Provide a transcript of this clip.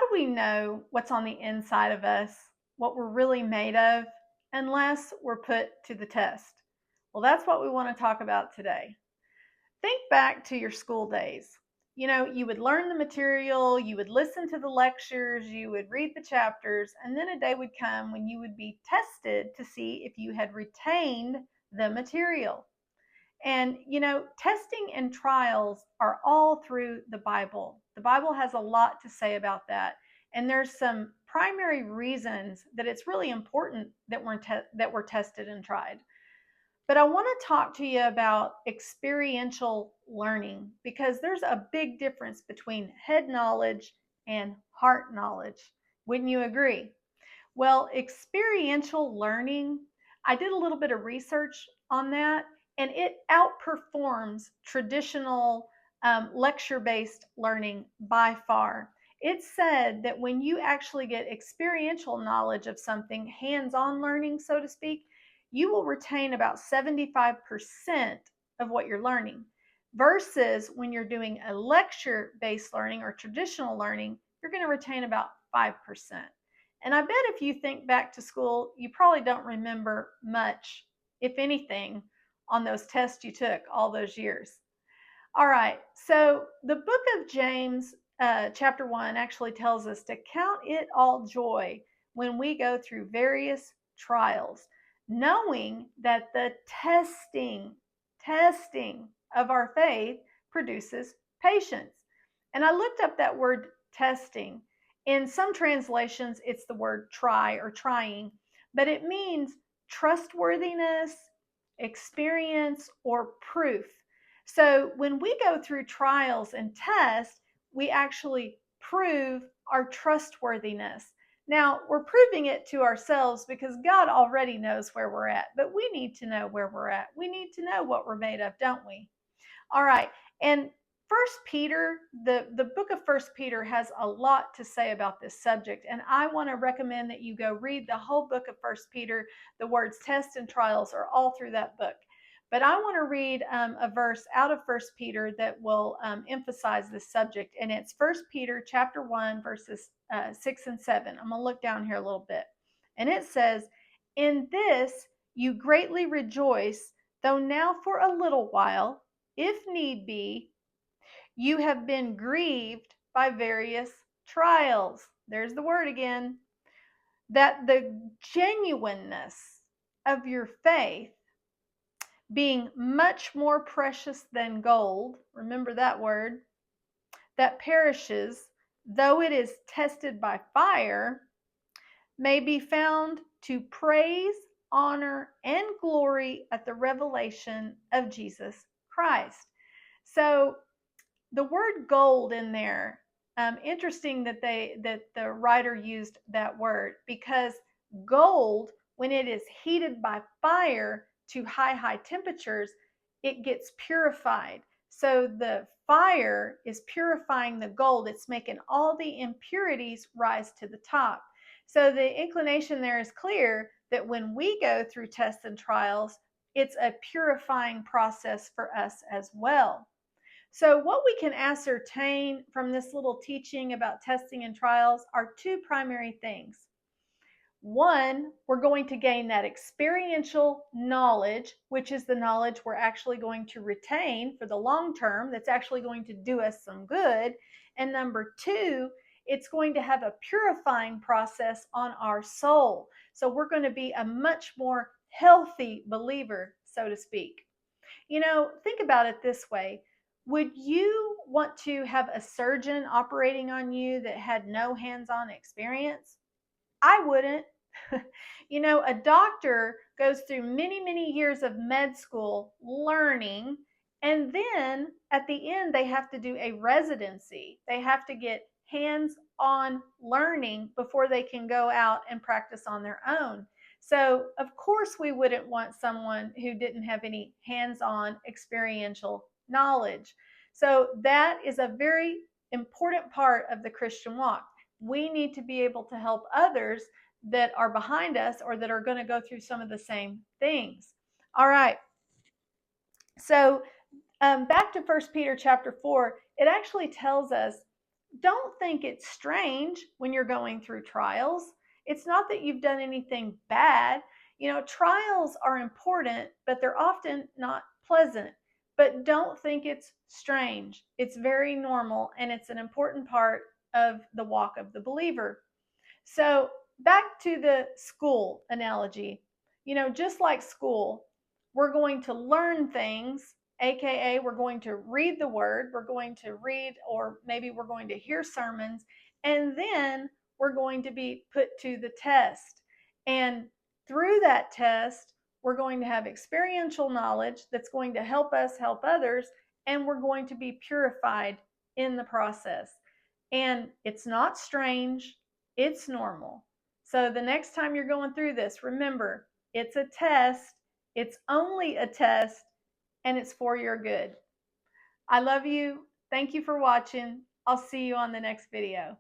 do we know what's on the inside of us, what we're really made of, unless we're put to the test? Well, that's what we want to talk about today. Think back to your school days. You would learn the material, you would listen to the lectures, you would read the chapters, and then a day would come when you would be tested to see if you had retained the material. And, testing and trials are all through the Bible. The Bible has a lot to say about that. And there's some primary reasons that it's really important that we're tested and tried. But I want to talk to you about experiential learning because there's a big difference between head knowledge and heart knowledge. Wouldn't you agree? Well, experiential learning, I did a little bit of research on that, and it outperforms traditional lecture-based learning by far. It said that when you actually get experiential knowledge of something, hands-on learning, so to speak, you will retain about 75% of what you're learning. Versus when you're doing a lecture-based learning or traditional learning, you're going to retain about 5%. And I bet if you think back to school, you probably don't remember much, if anything, on those tests you took all those years. All right, so the book of James, chapter 1, actually tells us to count it all joy when we go through various trials, knowing that the testing of our faith produces patience. And I looked up that word testing. In some translations, it's the word try or trying, but it means trustworthiness, experience, or proof. So when we go through trials and tests, we actually prove our trustworthiness. Now, we're proving it to ourselves because God already knows where we're at, but we need to know where we're at. We need to know what we're made of, don't we? All right. And First Peter, the book of First Peter has a lot to say about this subject, and I want to recommend that you go read the whole book of First Peter. The words tests and trials are all through that book. But I want to read a verse out of First Peter that will emphasize this subject, and it's First Peter chapter 1, verses 6 and 7. I'm going to look down here a little bit. And it says, "In this you greatly rejoice, though now for a little while, if need be, you have been grieved by various trials." There's the word again. "That the genuineness of your faith, being much more precious than gold," remember that word, "that perishes, though it is tested by fire, may be found to praise, honor, and glory at the revelation of Jesus Christ." So the word gold in there, interesting that the writer used that word, because gold, when it is heated by fire to high temperatures, it gets purified. So the fire is purifying the gold. It's making all the impurities rise to the top. So the inclination there is clear that when we go through tests and trials, it's a purifying process for us as well. So, what we can ascertain from this little teaching about testing and trials are two primary things. One, we're going to gain that experiential knowledge, which is the knowledge we're actually going to retain for the long term, that's actually going to do us some good. And number two, it's going to have a purifying process on our soul. So, we're going to be a much more healthy believer, so to speak. Think about it this way. Would you want to have a surgeon operating on you that had no hands-on experience? I wouldn't. A doctor goes through many years of med school learning, and then at the end, they have to do a residency. They have to get hands-on learning before they can go out and practice on their own. So, of course, we wouldn't want someone who didn't have any hands-on experiential knowledge. So, that is a very important part of the Christian walk. We need to be able to help others that are behind us or that are going to go through some of the same things. All right. So, back to 1 Peter chapter 4, it actually tells us don't think it's strange when you're going through trials. It's not that you've done anything bad. Trials are important, but they're often not pleasant. But don't think it's strange. It's very normal, and it's an important part of the walk of the believer. So, back to the school analogy. Just like school, we're going to learn things, aka, we're going to read the word, we're going to read, or maybe we're going to hear sermons, and then we're going to be put to the test. And through that test, we're going to have experiential knowledge that's going to help us help others, and we're going to be purified in the process. And it's not strange, it's normal. So the next time you're going through this, remember, it's a test, it's only a test, and it's for your good. I love you. Thank you for watching. I'll see you on the next video.